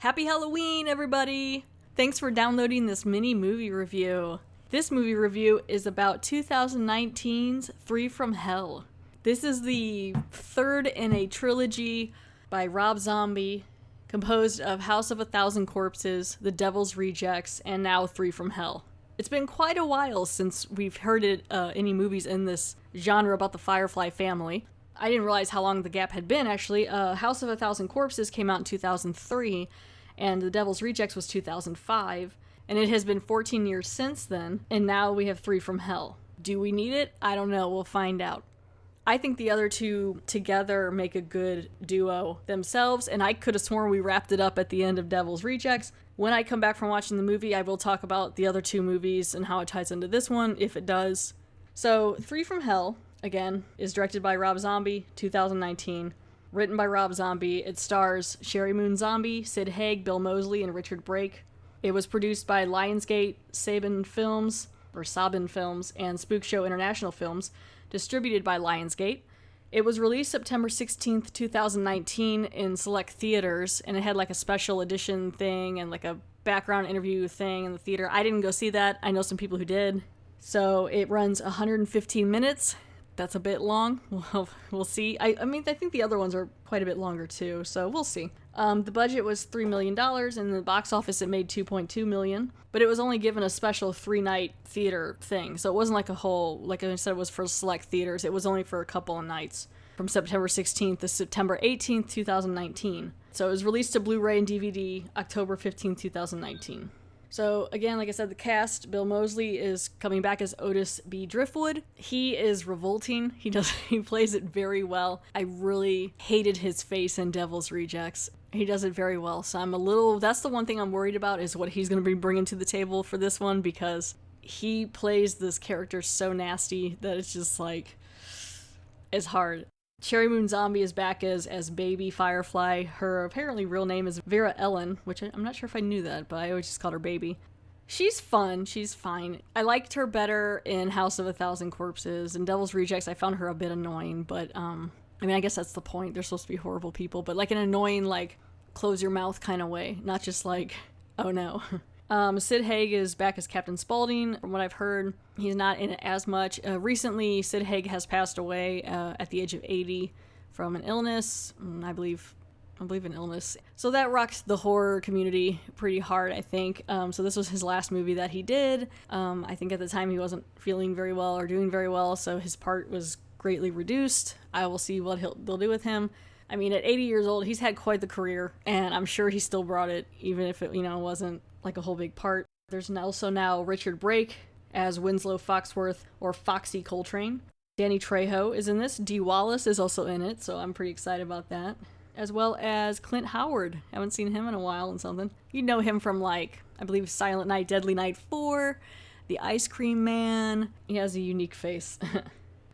Happy Halloween, everybody! Thanks for downloading this mini movie review. This movie review is about 2019's Three from Hell. This is the third in a trilogy by Rob Zombie, composed of House of a Thousand Corpses, The Devil's Rejects, and now Three from Hell. It's been quite a while since we've heard any movies in this genre about the Firefly family. I didn't realize how long the gap had been, actually. House of a Thousand Corpses came out in 2003, and The Devil's Rejects was 2005, and it has been 14 years since then, and now we have Three from Hell. Do we need it? I don't know. We'll find out. I think the other two together make a good duo themselves, and I could have sworn we wrapped it up at the end of Devil's Rejects. When I come back from watching the movie, I will talk about the other two movies and how it ties into this one, if it does. So, Three from Hell, again, is directed by Rob Zombie, 2019. Written by Rob Zombie, it stars Sheri Moon Zombie, Sid Haig, Bill Moseley, and Richard Brake. It was produced by Lionsgate, Saban Films, and Spook Show International Films, distributed by Lionsgate. It was released September 16th, 2019 in select theaters, and it had like a special edition thing and like a background interview thing in the theater. I didn't go see that. I know some people who did. So it runs 115 minutes. That's a bit long. We'll see. I think the other ones are quite a bit longer too, so we'll see. The budget was $3 million, and in the box office it made $2.2 million, but it was only given a special 3-night theater thing, so it wasn't like a whole, like I said, it was for select theaters. It was only for a couple of nights, from September 16th to September 18th, 2019. So it was released to Blu-ray and DVD October 15th, 2019. So, again, like I said, the cast, Bill Moseley is coming back as Otis B. Driftwood. He is revolting. He plays it very well. I really hated his face in Devil's Rejects. He does it very well. So that's the one thing I'm worried about, is what he's going to be bringing to the table for this one, because he plays this character so nasty that it's just like, it's hard. Sheri Moon Zombie is back as Baby Firefly. Her apparently real name is Vera Ellen, which I'm not sure if I knew that, but I always just called her Baby. She's fun. She's fine. I liked her better in House of a Thousand Corpses. In Devil's Rejects, I found her a bit annoying, but, I guess that's the point. They're supposed to be horrible people, but like an annoying, like, close your mouth kind of way. Not just like, oh no. Sid Haig is back as Captain Spaulding. From what I've heard, he's not in it as much. Recently, Sid Haig has passed away at the age of 80 from an illness. I believe an illness. So that rocked the horror community pretty hard, I think. So this was his last movie that he did. I think at the time he wasn't feeling very well or doing very well, so his part was greatly reduced. I will see what they'll do with him. I mean, at 80 years old, he's had quite the career, and I'm sure he still brought it, even if it, wasn't like a whole big part. There's also now Richard Brake as Winslow Foxworth, or Foxy Coltrane. Danny Trejo is in this. Dee Wallace is also in it, so I'm pretty excited about that. As well as Clint Howard. Haven't seen him in a while and something. You know him from, like, I believe Silent Night, Deadly Night 4, The Ice Cream Man. He has a unique face.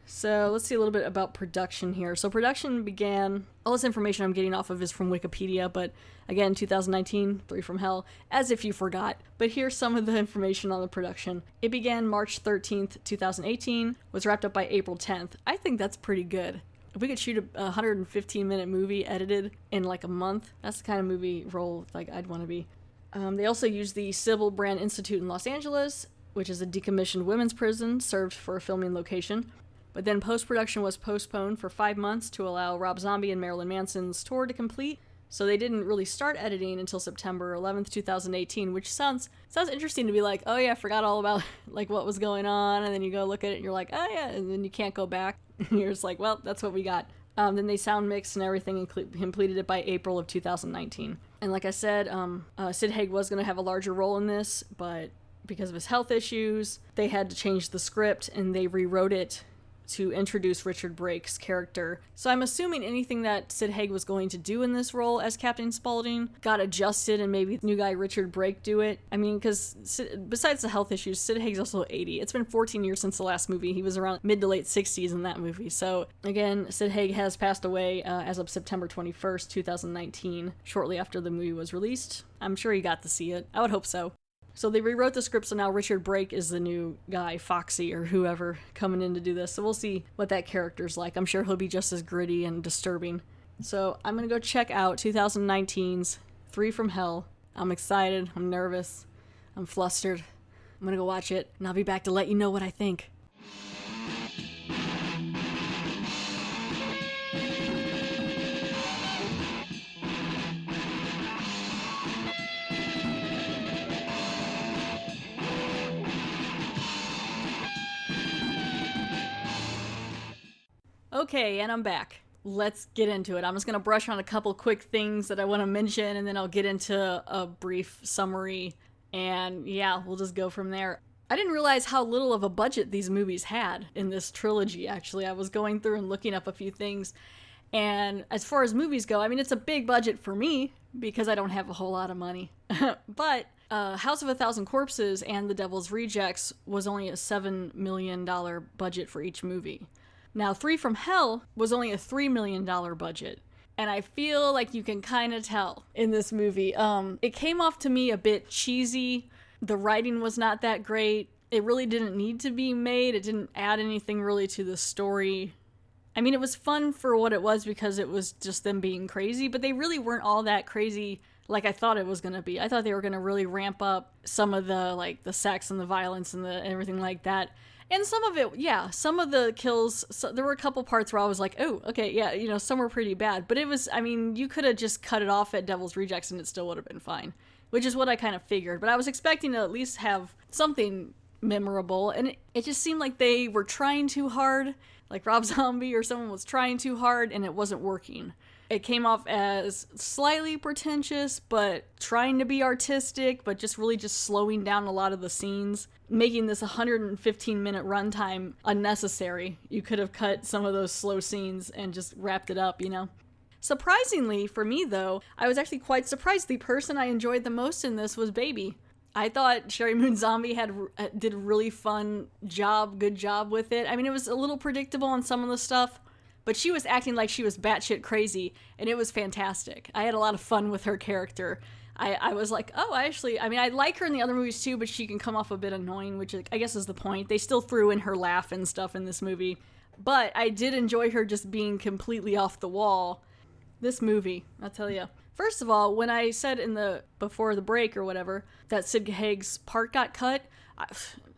So let's see a little bit about production here. So production began, all this information I'm getting off of is from Wikipedia, but again, 2019, Three from Hell, as if you forgot. But here's some of the information on the production. It began March 13th, 2018, was wrapped up by April 10th. I think that's pretty good. If we could shoot a 115-minute movie edited in like a month, that's the kind of movie role like I'd want to be. They also used the Sybil Brand Institute in Los Angeles, which is a decommissioned women's prison served for a filming location. But then post-production was postponed for 5 months to allow Rob Zombie and Marilyn Manson's tour to complete. So they didn't really start editing until September 11th, 2018, which sounds interesting to be like, oh yeah, I forgot all about like what was going on, and then you go look at it and you're like, oh yeah, and then you can't go back. You're just like, well, that's what we got. Then they sound mixed and everything and completed it by April of 2019. And like I said, Sid Haig was going to have a larger role in this, but because of his health issues, they had to change the script and they rewrote it to introduce Richard Brake's character. So I'm assuming anything that Sid Haig was going to do in this role as Captain Spaulding got adjusted, and maybe the new guy Richard Brake do it. I mean, because besides the health issues, Sid Haig's also 80. It's been 14 years since the last movie. He was around mid to late 60s in that movie. So again, Sid Haig has passed away as of September 21st, 2019, shortly after the movie was released. I'm sure you got to see it. I would hope so. So they rewrote the script, so now Richard Brake is the new guy, Foxy or whoever, coming in to do this. So we'll see what that character's like. I'm sure he'll be just as gritty and disturbing. So I'm going to go check out 2019's Three from Hell. I'm excited. I'm nervous. I'm flustered. I'm gonna go watch it, and I'll be back to let you know what I think. Okay, and I'm back. Let's get into it. I'm just going to brush on a couple quick things that I want to mention, and then I'll get into a brief summary, and yeah, we'll just go from there. I didn't realize how little of a budget these movies had in this trilogy, actually. I was going through and looking up a few things, and as far as movies go, I mean, it's a big budget for me, because I don't have a whole lot of money. But House of a Thousand Corpses and The Devil's Rejects was only a $7 million budget for each movie. Now, Three from Hell was only a $3 million budget, and I feel like you can kind of tell in this movie. It came off to me a bit cheesy. The writing was not that great. It really didn't need to be made. It didn't add anything really to the story. I mean, it was fun for what it was because it was just them being crazy, but they really weren't all that crazy like I thought it was going to be. I thought they were going to really ramp up some of the sex and the violence and everything like that. And some of it, yeah, some of the kills, there were a couple parts where I was like, oh, okay, yeah, some were pretty bad. But it was, I mean, you could have just cut it off at Devil's Rejects and it still would have been fine, which is what I kind of figured. But I was expecting to at least have something memorable, and it just seemed like they were trying too hard, like Rob Zombie or someone was trying too hard, and it wasn't working. It came off as slightly pretentious, but trying to be artistic, but just really just slowing down a lot of the scenes, making this 115-minute runtime unnecessary. You could have cut some of those slow scenes and just wrapped it up, Surprisingly, for me though, I was actually quite surprised. The person I enjoyed the most in this was Baby. I thought Sheri Moon Zombie did a really good job with it. I mean, it was a little predictable on some of the stuff, but she was acting like she was batshit crazy, and it was fantastic. I had a lot of fun with her character. I was like, oh, I like her in the other movies too, but she can come off a bit annoying, which I guess is the point. They still threw in her laugh and stuff in this movie, but I did enjoy her just being completely off the wall. This movie, I'll tell you. First of all, when I said before the break or whatever, that Sid Haig's part got cut,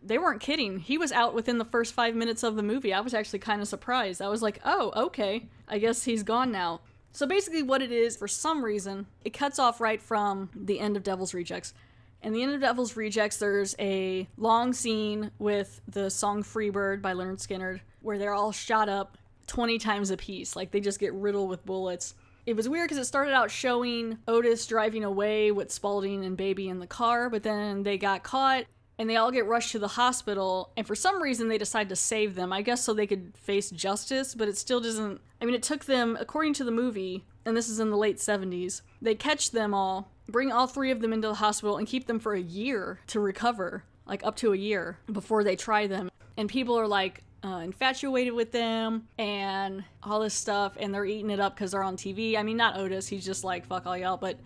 they weren't kidding. He was out within the first 5 minutes of the movie. I was actually kind of surprised. I was like, oh, okay. I guess he's gone now. So basically what it is, for some reason, it cuts off right from the end of Devil's Rejects. In the end of Devil's Rejects, there's a long scene with the song Freebird by Lynyrd Skynyrd, where they're all shot up 20 times a piece. Like, they just get riddled with bullets. It was weird because it started out showing Otis driving away with Spaulding and Baby in the car, but then they got caught and they all get rushed to the hospital, and for some reason they decide to save them, I guess so they could face justice, but it still doesn't... I mean, it took them, according to the movie, and this is in the late 70s, they catch them all, bring all three of them into the hospital, and keep them for a year to recover, like up to a year, before they try them. And people are like, infatuated with them and all this stuff, and they're eating it up because they're on TV. I mean, not Otis, he's just like, fuck all y'all, but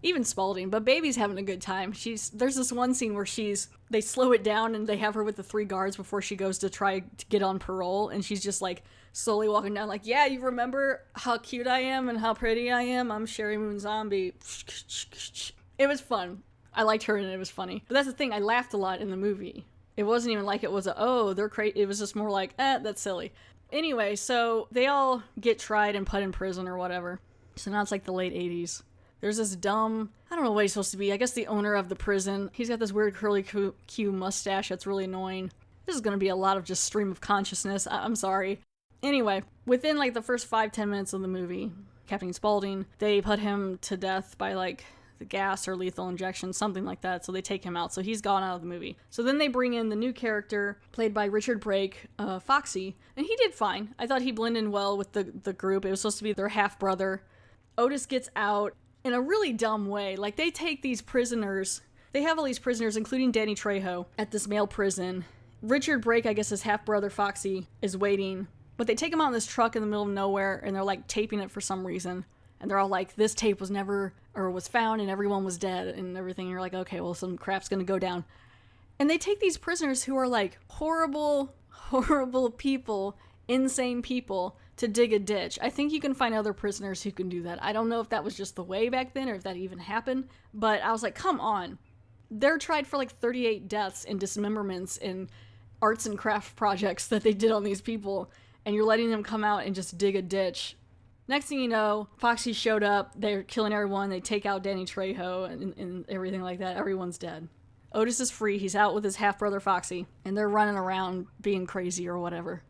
even Spaulding. But Baby's having a good time. There's this one scene where they slow it down and they have her with the three guards before she goes to try to get on parole, and she's just like slowly walking down like, yeah, you remember how cute I am and how pretty I am? I'm Sheri Moon Zombie. It was fun. I liked her and it was funny. But that's the thing, I laughed a lot in the movie. It wasn't even like it was they're crazy. It was just more like, that's silly. Anyway, so they all get tried and put in prison or whatever. So now it's like the late 80s. There's this dumb, I don't know what he's supposed to be, I guess the owner of the prison. He's got this weird curly Q mustache that's really annoying. This is going to be a lot of just stream of consciousness. I'm sorry. Anyway, within like the first 5-10 minutes of the movie, Captain Spaulding, they put him to death by like the gas or lethal injection, something like that, so they take him out, so he's gone out of the movie. So then they bring in the new character, played by Richard Brake, Foxy, and he did fine. I thought he blended in well with the group. It was supposed to be their half-brother. Otis gets out in a really dumb way. Like, they take these prisoners, they have all these prisoners, including Danny Trejo, at this male prison. Richard Brake, I guess his half-brother Foxy, is waiting, but they take him out in this truck in the middle of nowhere, and they're like taping it for some reason. And they're all like, this tape was found and everyone was dead and everything. And you're like, okay, well, some crap's gonna go down. And they take these prisoners who are like horrible, horrible people, insane people, to dig a ditch. I think you can find other prisoners who can do that. I don't know if that was just the way back then or if that even happened, but I was like, come on. They're tried for like 38 deaths and dismemberments and arts and craft projects that they did on these people, and you're letting them come out and just dig a ditch. Next thing you know, Foxy showed up, they're killing everyone, they take out Danny Trejo and everything like that. Everyone's dead. Otis is free, he's out with his half-brother Foxy, and they're running around being crazy or whatever.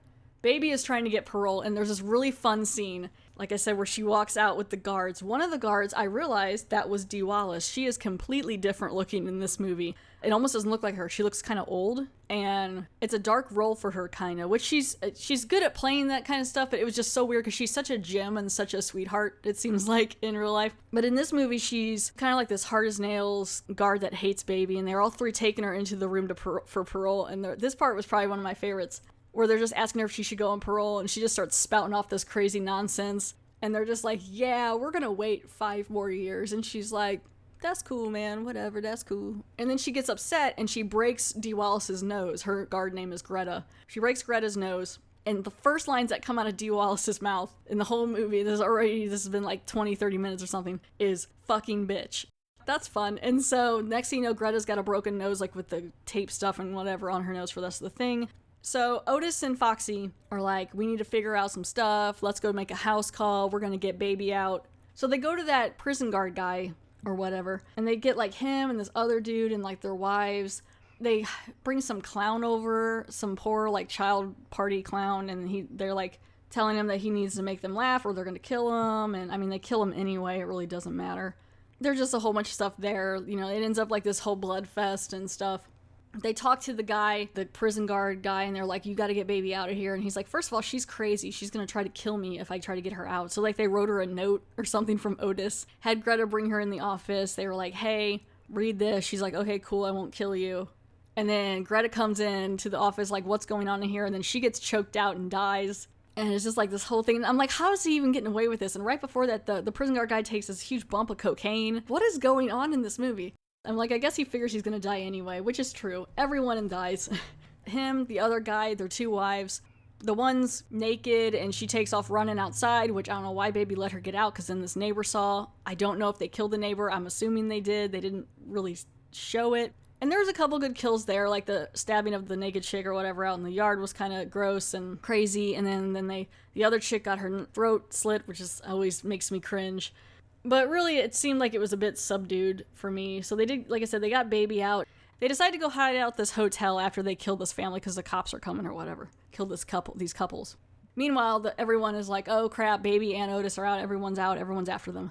Baby is trying to get parole, and there's this really fun scene, like I said, where she walks out with the guards. One of the guards, I realized that was Dee Wallace. She is completely different looking in this movie. It almost doesn't look like her. She looks kind of old, and it's a dark role for her, kind of, which she's good at playing that kind of stuff, but it was just so weird because she's such a gem and such a sweetheart, it seems like, in real life. But in this movie, she's kind of like this hard-as-nails guard that hates Baby, and they're all three taking her into the room for parole, and this part was probably one of my favorites, where they're just asking her if she should go on parole, and she just starts spouting off this crazy nonsense, and they're just like, yeah, we're gonna wait 5 more years, and she's like, that's cool, man, whatever, that's cool. And then she gets upset, and she breaks Dee Wallace's nose. Her guard name is Greta. She breaks Greta's nose, and the first lines that come out of Dee Wallace's mouth in the whole movie, this has been like 20-30 minutes or something, is fucking bitch. That's fun. And so next thing you know, Greta's got a broken nose, like with the tape stuff and whatever on her nose for the rest of the thing. So Otis and Foxy are like, we need to figure out some stuff. Let's go make a house call. We're going to get Baby out. So they go to that prison guard guy or whatever, and they get like him and this other dude and like their wives. They bring some clown over, some poor like child party clown, and they're like telling him that he needs to make them laugh or they're going to kill him. And I mean, they kill him anyway. It really doesn't matter. There's just a whole bunch of stuff there. You know, it ends up like this whole blood fest and stuff. They talk to the guy, the prison guard guy, and they're like, you got to get Baby out of here. And he's like, first of all, she's crazy. She's going to try to kill me if I try to get her out. So like they wrote her a note or something from Otis, had Greta bring her in the office. They were like, hey, read this. She's like, okay, cool. I won't kill you. And then Greta comes in to the office like, what's going on in here? And then she gets choked out and dies. And it's just like this whole thing. And I'm like, how is he even getting away with this? And right before that, the prison guard guy takes this huge bump of cocaine. What is going on in this movie? I'm like, I guess he figures he's gonna die anyway, which is true. Everyone dies. Him, the other guy, their 2 wives. The one's naked and she takes off running outside, which I don't know why Baby let her get out, because then this neighbor saw. I don't know if they killed the neighbor. I'm assuming they did. They didn't really show it. And there was a couple good kills there, like the stabbing of the naked chick or whatever out in the yard was kind of gross and crazy. And then the other chick got her throat slit, which is always makes me cringe. But really, it seemed like it was a bit subdued for me. So they did, like I said, they got Baby out. They decided to go hide out this hotel after they killed this family because the cops are coming or whatever. Killed these couples. Meanwhile, everyone is like, oh crap, Baby and Otis are out. Everyone's out. Everyone's after them.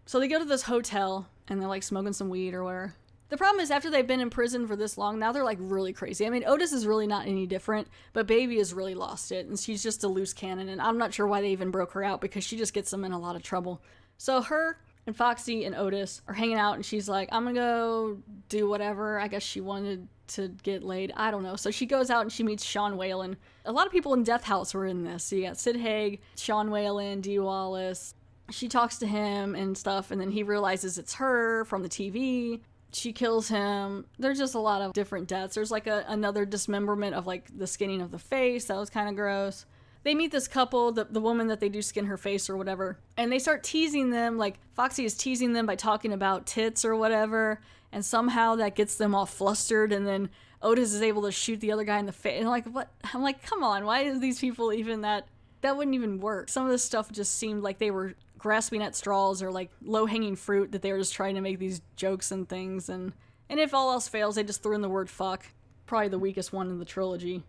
So they go to this hotel and they're like smoking some weed or whatever. The problem is after they've been in prison for this long, now they're like really crazy. I mean, Otis is really not any different, but Baby has really lost it. And she's just a loose cannon. And I'm not sure why they even broke her out because she just gets them in a lot of trouble. So her and Foxy and Otis are hanging out, and she's like, I'm gonna go do whatever. I guess she wanted to get laid. I don't know. So she goes out and she meets Sean Whalen. A lot of people in Death House were in this. So you got Sid Haig, Sean Whalen, Dee Wallace. She talks to him and stuff, and then he realizes it's her from the TV. She kills him. There's just a lot of different deaths. There's like another dismemberment of like the skinning of the face. That was kind of gross. They meet this couple, the woman that they do skin her face or whatever, and they start teasing them, like Foxy is teasing them by talking about tits or whatever, and somehow that gets them all flustered, and then Otis is able to shoot the other guy in the face, and like, what? I'm like, come on, why is these people even that wouldn't even work. Some of this stuff just seemed like they were grasping at straws or like low-hanging fruit, that they were just trying to make these jokes and things, and if all else fails, they just threw in the word fuck. Probably the weakest one in the trilogy.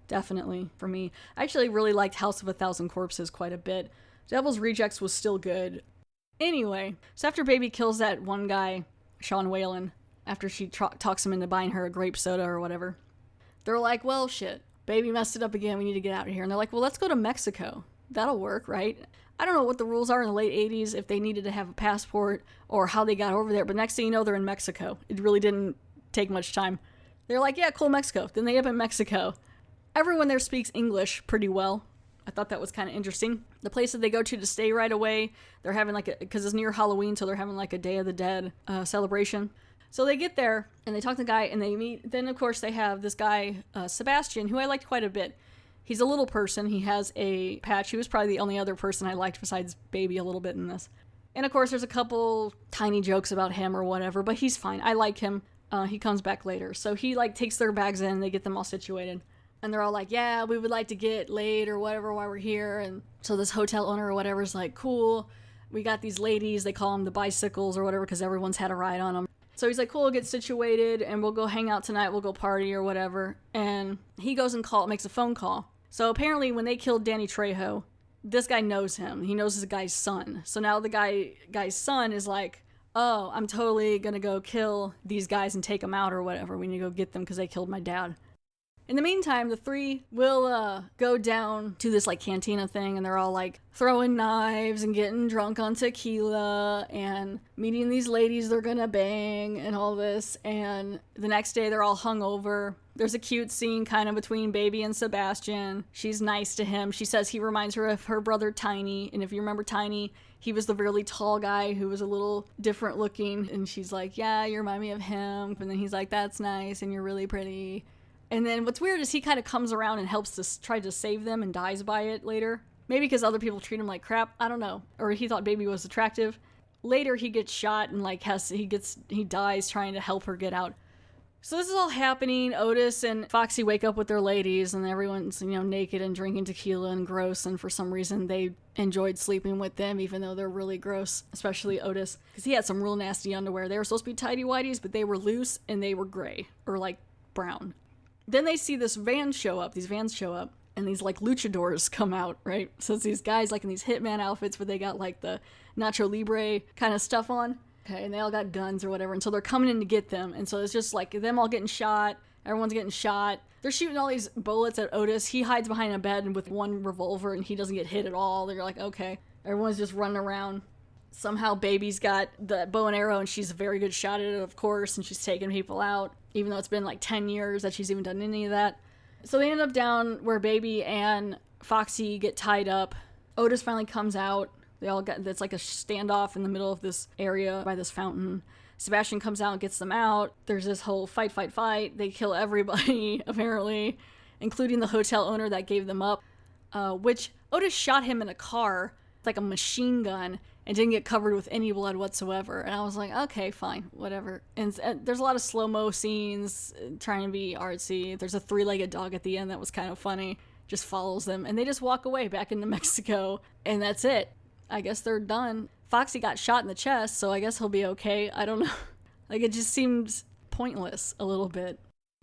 Definitely, for me. I actually really liked House of a Thousand Corpses quite a bit. Devil's Rejects was still good. Anyway, so after Baby kills that one guy, Sean Whalen, after she talks him into buying her a grape soda or whatever, they're like, well, shit, Baby messed it up again, we need to get out of here. And they're like, well, let's go to Mexico. That'll work, right? I don't know what the rules are in the late 80s, if they needed to have a passport or how they got over there, but next thing you know, they're in Mexico. It really didn't take much time. They're like, yeah, cool, Mexico. Then they end up in Mexico. Everyone there speaks English pretty well. I thought that was kind of interesting. The place that they go to stay right away, they're having like because it's near Halloween, so they're having like a Day of the Dead celebration. So they get there, and they talk to the guy, and they meet. Then, of course, they have this guy, Sebastian, who I liked quite a bit. He's a little person. He has a patch. He was probably the only other person I liked besides Baby a little bit in this. And of course, there's a couple tiny jokes about him or whatever, but he's fine. I like him. He comes back later. So he like takes their bags in, they get them all situated. And they're all like, yeah, we would like to get laid or whatever while we're here. And so this hotel owner or whatever is like, cool. We got these ladies. They call them the bicycles or whatever because everyone's had a ride on them. So he's like, cool, we'll get situated and we'll go hang out tonight. We'll go party or whatever. And he goes and makes a phone call. So apparently when they killed Danny Trejo, this guy knows him. He knows this guy's son. So now the guy's son is like, oh, I'm totally going to go kill these guys and take them out or whatever. We need to go get them because they killed my dad. In the meantime, the three will go down to this like cantina thing, and they're all like throwing knives and getting drunk on tequila and meeting these ladies they're gonna bang and all this. And the next day they're all hungover. There's a cute scene kind of between Baby and Sebastian. She's nice to him. She says he reminds her of her brother Tiny. And if you remember Tiny, he was the really tall guy who was a little different looking. And she's like, yeah, you remind me of him. And then he's like, that's nice and you're really pretty. And then what's weird is he kind of comes around and helps to try to save them and dies by it later. Maybe because other people treat him like crap. I don't know. Or he thought Baby was attractive. Later he gets shot and like he dies trying to help her get out. So this is all happening. Otis and Foxy wake up with their ladies and everyone's, naked and drinking tequila and gross. And for some reason they enjoyed sleeping with them even though they're really gross, especially Otis. Because he had some real nasty underwear. They were supposed to be tighty-whities, but they were loose and they were gray or like brown. Then they see these vans show up, and these like luchadors come out, right? So it's these guys like in these hitman outfits where they got like the Nacho Libre kind of stuff on. Okay, and they all got guns or whatever, and so they're coming in to get them. And so it's just like them all getting shot, everyone's getting shot. They're shooting all these bullets at Otis. He hides behind a bed with one revolver and he doesn't get hit at all. They're like, okay. Everyone's just running around. Somehow Baby's got the bow and arrow and she's a very good shot at it, of course, and she's taking people out, even though it's been like 10 years that she's even done any of that. So they end up down where Baby and Foxy get tied up. Otis finally comes out. It's like a standoff in the middle of this area by this fountain. Sebastian comes out and gets them out. There's this whole fight. They kill everybody, apparently, including the hotel owner that gave them up, which Otis shot him in a car, like a machine gun, and didn't get covered with any blood whatsoever. And I was like, okay, fine, whatever. And there's a lot of slow-mo scenes trying to be artsy. There's a three-legged dog at the end that was kind of funny. Just follows them. And they just walk away back into Mexico. And that's it. I guess they're done. Foxy got shot in the chest, so I guess he'll be okay. I don't know. Like, it just seems pointless a little bit.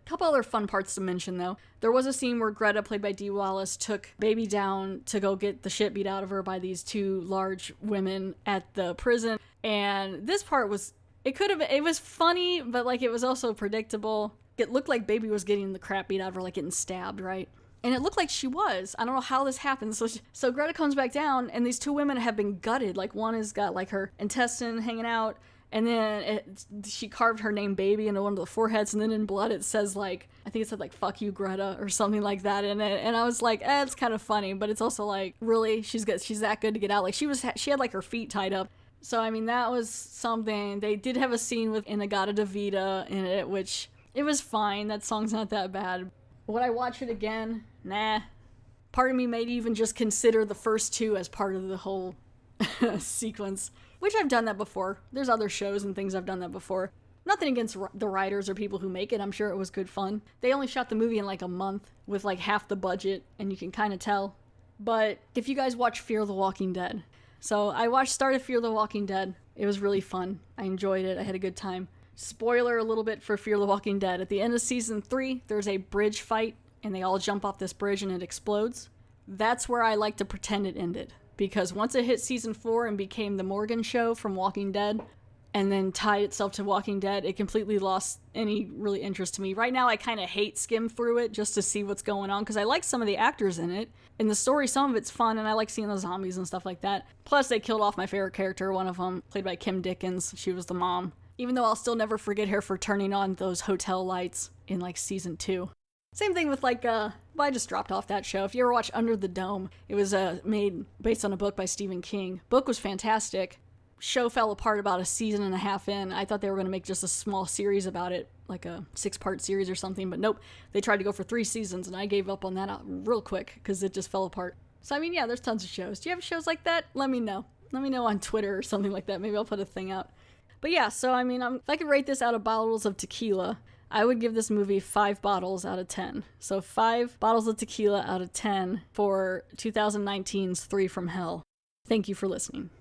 Couple other fun parts to mention, though. There was a scene where Greta, played by Dee Wallace, took Baby down to go get the shit beat out of her by these two large women at the prison. And this part it was funny, but like it was also predictable. It looked like Baby was getting the crap beat out of her, like getting stabbed, right? And it looked like she was. I don't know how this happened. So Greta comes back down, and these two women have been gutted. Like, one has got like her intestine hanging out, and then she carved her name Baby into one of the foreheads, and then in blood it says like, I think it said like, fuck you, Greta, or something like that in it. And I was like, it's kind of funny, but it's also like, really? She's that good to get out? Like, she had like her feet tied up. So, I mean, that was something. They did have a scene with In-A-Gadda-Da-Vida in it, which, it was fine. That song's not that bad. Would I watch it again? Nah. Part of me may even just consider the first two as part of the whole sequence. Which I've done that before. There's other shows and things I've done that before. Nothing against the writers or people who make it. I'm sure it was good fun. They only shot the movie in like a month with like half the budget, and you can kind of tell. But if you guys watch Fear the Walking Dead. So I started Fear the Walking Dead. It was really fun. I enjoyed it. I had a good time. Spoiler a little bit for Fear the Walking Dead. At the end of season 3, there's a bridge fight, and they all jump off this bridge and it explodes. That's where I like to pretend it ended. Because once it hit season 4 and became the Morgan show from Walking Dead, and then tied itself to Walking Dead, it completely lost any really interest to me. Right now, I kind of hate skim through it just to see what's going on, because I like some of the actors in it. In the story, some of it's fun, and I like seeing the zombies and stuff like that. Plus, they killed off my favorite character, one of them, played by Kim Dickens. She was the mom. Even though I'll still never forget her for turning on those hotel lights in, like, season 2. Same thing with, like, I just dropped off that show. If you ever watch Under the Dome, it was made based on a book by Stephen King. Book was fantastic. show fell apart about a season and a half in. I thought they were going to make just a small series about it, like a 6-part series or something, but nope. They tried to go for 3 seasons, and I gave up on that real quick because it just fell apart. So, I mean, yeah, there's tons of shows. Do you have shows like that? Let me know. Let me know on Twitter or something like that. Maybe I'll put a thing out. But yeah, so, I mean, if I could rate this out of bottles of tequila, I would give this movie 5 bottles out of 10. So 5 bottles of tequila out of 10 for 2019's 3 from Hell. Thank you for listening.